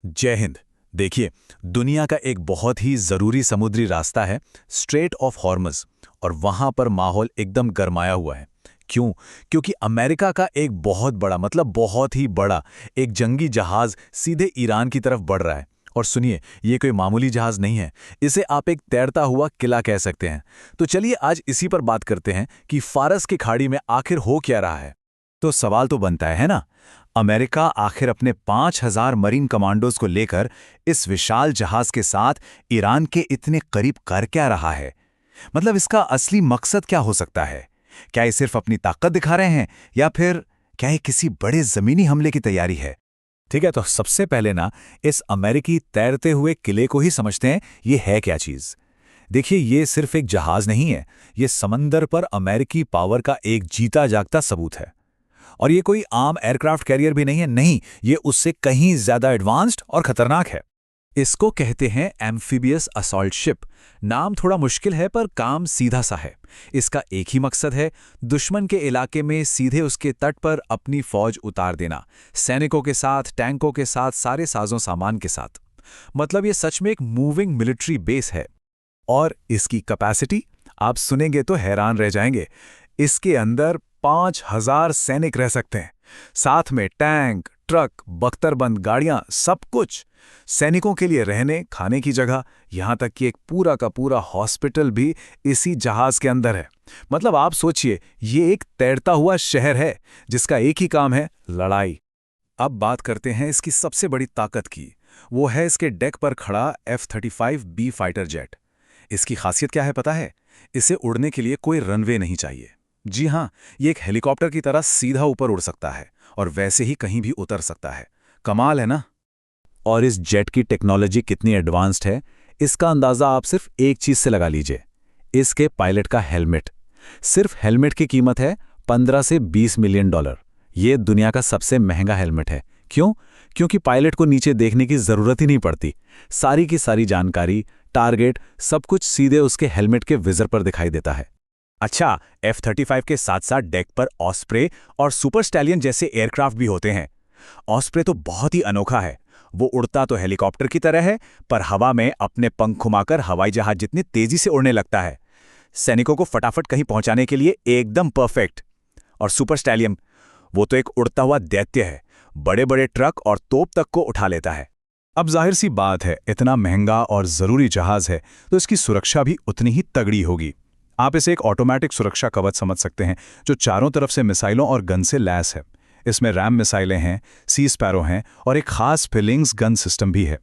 जय हिंद। देखिए, दुनिया का एक बहुत ही ज़रूरी समुद्री रास्ता है स्ट्रेट ऑफ हॉर्मज़, और वहाँ पर माहौल एकदम गरमाया हुआ है। क्यों? क्योंकि अमेरिका का एक बहुत बड़ा, मतलब बहुत ही बड़ा, एक जंगी जहाज़ सीधे ईरान की तरफ बढ़ रहा है। और सुनिए, ये कोई मामूली जहाज़ नहीं है, इसे आप एक तैरता हुआ किला कह सकते हैं। तो चलिए आज इसी पर बात करते हैं कि फारस की खाड़ी में आखिर हो क्या रहा है। तो सवाल तो बनता है ना, अमेरिका आखिर अपने 5,000 मरीन कमांडोज को लेकर इस विशाल जहाज के साथ ईरान के इतने करीब कर क्या रहा है? मतलब इसका असली मकसद क्या हो सकता है? क्या ये सिर्फ अपनी ताकत दिखा रहे हैं, या फिर क्या ये किसी बड़े जमीनी हमले की तैयारी है? ठीक है, तो सबसे पहले ना इस अमेरिकी तैरते हुए किले को ही समझते हैं, ये है क्या चीज। देखिए, ये सिर्फ एक जहाज नहीं है, ये समंदर पर अमेरिकी पावर का एक जीता जागता सबूत है। और ये कोई आम एयरक्राफ्ट कैरियर भी नहीं है, नहीं, ये उससे कहीं ज्यादा एडवांस्ड और खतरनाक है। इसको कहते हैं एम्फीबियस असॉल्ट शिप। नाम थोड़ा मुश्किल है पर काम सीधा सा है। इसका एक ही मकसद है, दुश्मन के इलाके में सीधे उसके तट पर अपनी फौज उतार देना, सैनिकों के साथ, टैंकों के साथ, सारे साजों सामान के साथ। मतलब ये सच में एक मूविंग मिलिट्री बेस है। और इसकी कैपेसिटी आप सुनेंगे तो हैरान रह जाएंगे। इसके अंदर 5,000 सैनिक रह सकते हैं, साथ में टैंक, ट्रक, बख्तरबंद गाड़ियां, सब कुछ। सैनिकों के लिए रहने खाने की जगह, यहां तक कि एक पूरा का पूरा हॉस्पिटल भी इसी जहाज के अंदर है। मतलब आप सोचिए, ये एक तैरता हुआ शहर है जिसका एक ही काम है, लड़ाई। अब बात करते हैं इसकी सबसे बड़ी ताकत की। वो है इसके डेक पर खड़ा F-35B फाइटर जेट। इसकी खासियत क्या है पता है? इसे उड़ने के लिए कोई रनवे नहीं चाहिए। जी हाँ, ये एक हेलीकॉप्टर की तरह सीधा ऊपर उड़ सकता है और वैसे ही कहीं भी उतर सकता है। कमाल है ना? और इस जेट की टेक्नोलॉजी कितनी एडवांस्ड है, इसका अंदाजा आप सिर्फ एक चीज से लगा लीजिए, इसके पायलट का हेलमेट। सिर्फ हेलमेट की कीमत है $15 से $20 मिलियन। ये दुनिया का सबसे महंगा हेलमेट है। क्यों? क्योंकि पायलट को नीचे देखने की जरूरत ही नहीं पड़ती। सारी की सारी जानकारी, टारगेट, सब कुछ सीधे उसके हेलमेट के विजर पर दिखाई देता है। अच्छा, F-35 के साथ साथ डेक पर ऑस्प्रे और सुपर स्टैलियन जैसे एयरक्राफ्ट भी होते हैं। ऑस्प्रे तो बहुत ही अनोखा है। वो उड़ता तो हेलीकॉप्टर की तरह है, पर हवा में अपने पंख घुमाकर हवाई जहाज जितनी तेजी से उड़ने लगता है। सैनिकों को फटाफट कहीं पहुंचाने के लिए एकदम परफेक्ट। और सुपर स्टैलियन, वो तो एक उड़ता हुआ दैत्य है, बड़े बड़े ट्रक और तोप तक को उठा लेता है। अब जाहिर सी बात है, इतना महंगा और जरूरी जहाज है तो इसकी सुरक्षा भी उतनी ही तगड़ी होगी। आप इसे एक ऑटोमेटिक सुरक्षा कवच समझ सकते हैं, जो चारों तरफ से मिसाइलों और गन से लैस है। इसमें रैम मिसाइलें हैं, सी स्पैरो हैं और एक खास फिलिंग्स गन सिस्टम भी है।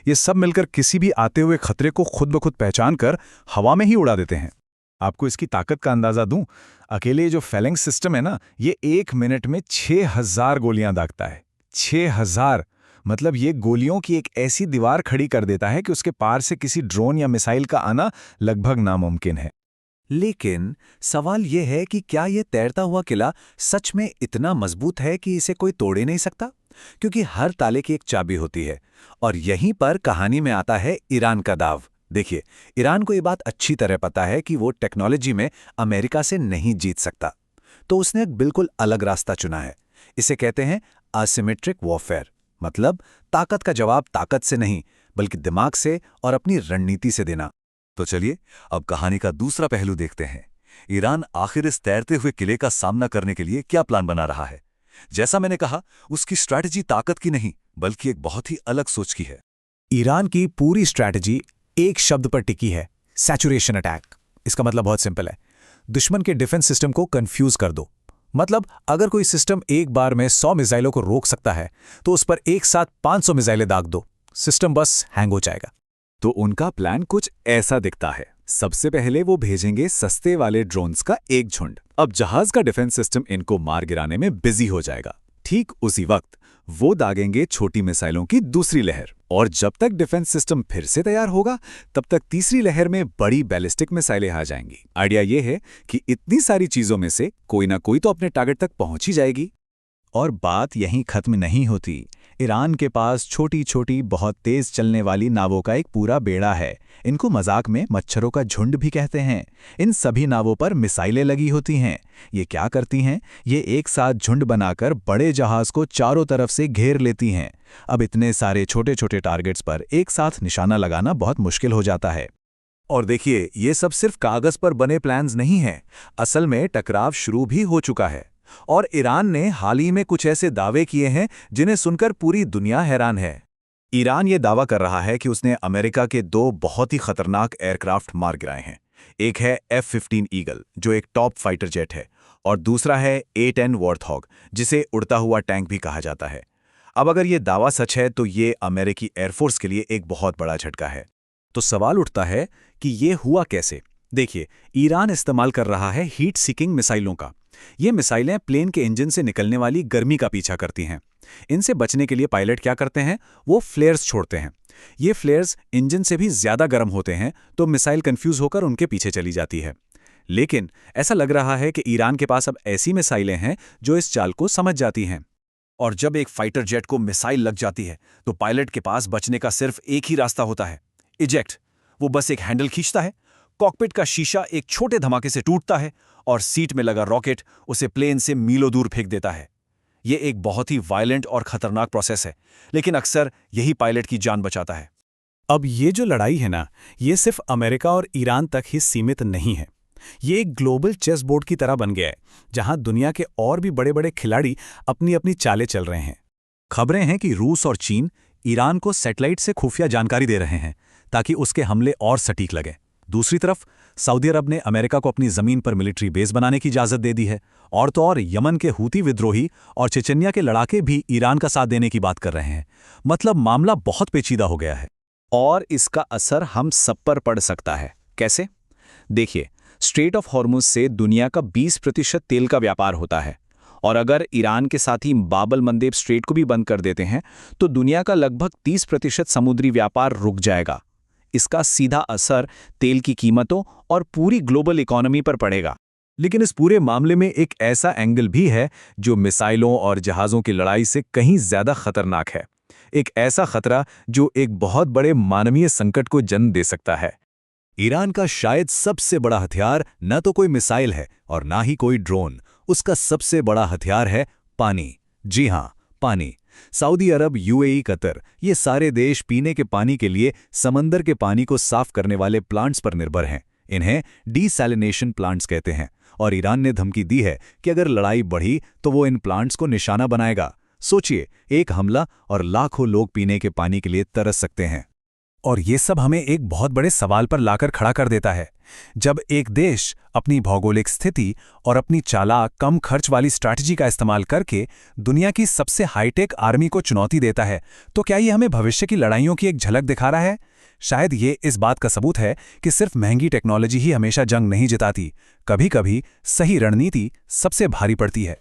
ये सब मिलकर किसी भी आते हुए खतरे को खुद ब खुद पहचान कर हवा में ही उड़ा देते हैं। आपको इसकी ताकत का अंदाजा दूं, अकेले ये जो फेलिंग्स सिस्टम है ना, ये 1 मिनट में 6,000 गोलियां दागता है। 6,000! मतलब ये गोलियों की एक ऐसी दीवार खड़ी कर देता है कि उसके पार से किसी ड्रोन या मिसाइल का आना लगभग नामुमकिन है। लेकिन सवाल यह है कि क्या यह तैरता हुआ किला सच में इतना मजबूत है कि इसे कोई तोड़े नहीं सकता? क्योंकि हर ताले की एक चाबी होती है, और यहीं पर कहानी में आता है ईरान का दाव। देखिए, ईरान को ये बात अच्छी तरह पता है कि वो टेक्नोलॉजी में अमेरिका से नहीं जीत सकता, तो उसने एक बिल्कुल अलग रास्ता चुना है। इसे कहते हैं असिमेट्रिक वॉरफेयर। मतलब ताकत का जवाब ताकत से नहीं, बल्कि दिमाग से और अपनी रणनीति से देना। तो चलिए अब कहानी का दूसरा पहलू देखते हैं। ईरान आखिर इस तैरते हुए किले का सामना करने के लिए क्या प्लान बना रहा है? जैसा मैंने कहा, उसकी स्ट्रैटेजी ताकत की नहीं, बल्कि एक बहुत ही अलग सोच की है। ईरान की पूरी स्ट्रैटेजी एक शब्द पर टिकी है, सैचुरेशन अटैक। इसका मतलब बहुत सिंपल है, दुश्मन के डिफेंस सिस्टम को कंफ्यूज कर दो। मतलब अगर कोई सिस्टम एक बार में 100 मिसाइलों को रोक सकता है, तो उस पर एक साथ 500 मिसाइलें दाग दो, सिस्टम बस हैंग हो जाएगा। तो उनका प्लान कुछ ऐसा दिखता है। सबसे पहले वो भेजेंगे सस्ते वाले ड्रोन्स का एक झुंड। अब जहाज का डिफेंस सिस्टम इनको मार गिराने में बिजी हो जाएगा। ठीक उसी वक्त वो दागेंगे छोटी मिसाइलों की दूसरी लहर, और जब तक डिफेंस सिस्टम फिर से तैयार होगा, तब तक तीसरी लहर में बड़ी बैलिस्टिक मिसाइलें आ जाएंगी। आइडिया ये है कि इतनी सारी चीजों में से कोई ना कोई तो अपने टारगेट तक पहुंच ही जाएगी। और बात यहीं खत्म नहीं होती। ईरान के पास छोटी छोटी बहुत तेज चलने वाली नावों का एक पूरा बेड़ा है। इनको मजाक में मच्छरों का झुंड भी कहते हैं। इन सभी नावों पर मिसाइलें लगी होती हैं। ये क्या करती हैं? ये एक साथ झुंड बनाकर बड़े जहाज को चारों तरफ से घेर लेती हैं। अब इतने सारे छोटे छोटे टारगेट्स पर एक साथ निशाना लगाना बहुत मुश्किल हो जाता है। और देखिए, ये सब सिर्फ कागज पर बने प्लान्स नहीं हैं। असल में टकराव शुरू भी हो चुका है और ईरान ने हाल ही में कुछ ऐसे दावे किए हैं जिन्हें सुनकर पूरी दुनिया हैरान है। ईरान ये दावा कर रहा है कि उसने अमेरिका के 2 बहुत ही खतरनाक एयरक्राफ्ट मार गिराए हैं। एक है F-15 ईगल, जो एक टॉप फाइटर जेट है, और दूसरा है A-10 वॉर्थॉग, जिसे उड़ता हुआ टैंक भी कहा जाता है। अब अगर ये दावा सच है तो ये अमेरिकी एयरफोर्स के लिए एक बहुत बड़ा झटका है। तो सवाल उठता है कि ये हुआ कैसे? देखिए, ईरान इस्तेमाल कर रहा है हीट सीकिंग मिसाइलों का। ये मिसाइलें प्लेन के इंजन से निकलने वाली गर्मी का पीछा करती हैं। इनसे बचने के लिए पायलट क्या करते हैं? वो फ्लेयर्स छोड़ते हैं। ये फ्लेयर्स इंजन से भी ज्यादा गर्म होते हैं, तो मिसाइल कंफ्यूज होकर उनके पीछे चली जाती है। लेकिन ऐसा लग रहा है कि ईरान के पास अब ऐसी मिसाइलें हैं जो इस चाल को समझ जाती हैं। और जब एक फाइटर जेट को मिसाइल लग जाती है तो पायलट के पास बचने का सिर्फ एक ही रास्ता होता है, इजेक्ट। वो बस एक हैंडल खींचता है, कॉकपिट का शीशा एक छोटे धमाके से टूटता है और सीट में लगा रॉकेट उसे प्लेन से मीलों दूर फेंक देता है। ये एक बहुत ही वायलेंट और खतरनाक प्रोसेस है, लेकिन अक्सर यही पायलट की जान बचाता है। अब ये जो लड़ाई है ना, ये सिर्फ अमेरिका और ईरान तक ही सीमित नहीं है। ये एक ग्लोबल चेस बोर्ड की तरह बन गया है, जहां दुनिया के और भी बड़े बड़े खिलाड़ी अपनी अपनी चालें चल रहे हैं। खबरें हैं कि रूस और चीन ईरान को सैटेलाइट से खुफिया जानकारी दे रहे हैं ताकि उसके हमले और सटीक लगें। दूसरी तरफ सऊदी अरब ने अमेरिका को अपनी जमीन पर मिलिट्री बेस बनाने की इजाजत दे दी है। और तो और यमन के हूती विद्रोही और चेचन्या के लड़ाके भी ईरान का साथ देने की बात कर रहे हैं। मतलब मामला बहुत पेचीदा हो गया है और इसका असर हम सब पर पड़ सकता है। कैसे? देखिए, स्ट्रेट ऑफ हॉर्मुज से दुनिया का 20% तेल का व्यापार होता है, और अगर ईरान के साथ ही बाबल मंदेब स्ट्रेट को भी बंद कर देते हैं तो दुनिया का लगभग 30% समुद्री व्यापार रुक जाएगा। इसका सीधा असर तेल की कीमतों और पूरी ग्लोबल इकोनॉमी पर पड़ेगा। लेकिन इस पूरे मामले में एक ऐसा एंगल भी है जो मिसाइलों और जहाज़ों की लड़ाई से कहीं ज्यादा खतरनाक है। एक ऐसा खतरा जो एक बहुत बड़े मानवीय संकट को जन्म दे सकता है। ईरान का शायद सबसे बड़ा हथियार न तो कोई मिसाइल है और ना ही कोई ड्रोन। उसका सबसे बड़ा हथियार है पानी। जी हाँ, पानी। सऊदी अरब, यूएई, कतर, ये सारे देश पीने के पानी के लिए समंदर के पानी को साफ करने वाले प्लांट्स पर निर्भर हैं। इन्हें डीसैलिनेशन प्लांट्स कहते हैं। और ईरान ने धमकी दी है कि अगर लड़ाई बढ़ी तो वो इन प्लांट्स को निशाना बनाएगा। सोचिए, एक हमला और लाखों लोग पीने के पानी के लिए तरस सकते हैं। और ये सब हमें एक बहुत बड़े सवाल पर लाकर खड़ा कर देता है। जब एक देश अपनी भौगोलिक स्थिति और अपनी चालाक, कम खर्च वाली स्ट्रैटेजी का इस्तेमाल करके दुनिया की सबसे हाईटेक आर्मी को चुनौती देता है, तो क्या ये हमें भविष्य की लड़ाइयों की एक झलक दिखा रहा है? शायद ये इस बात का सबूत है कि सिर्फ महंगी टेक्नोलॉजी ही हमेशा जंग नहीं जिताती। कभी-कभी सही रणनीति सबसे भारी पड़ती है।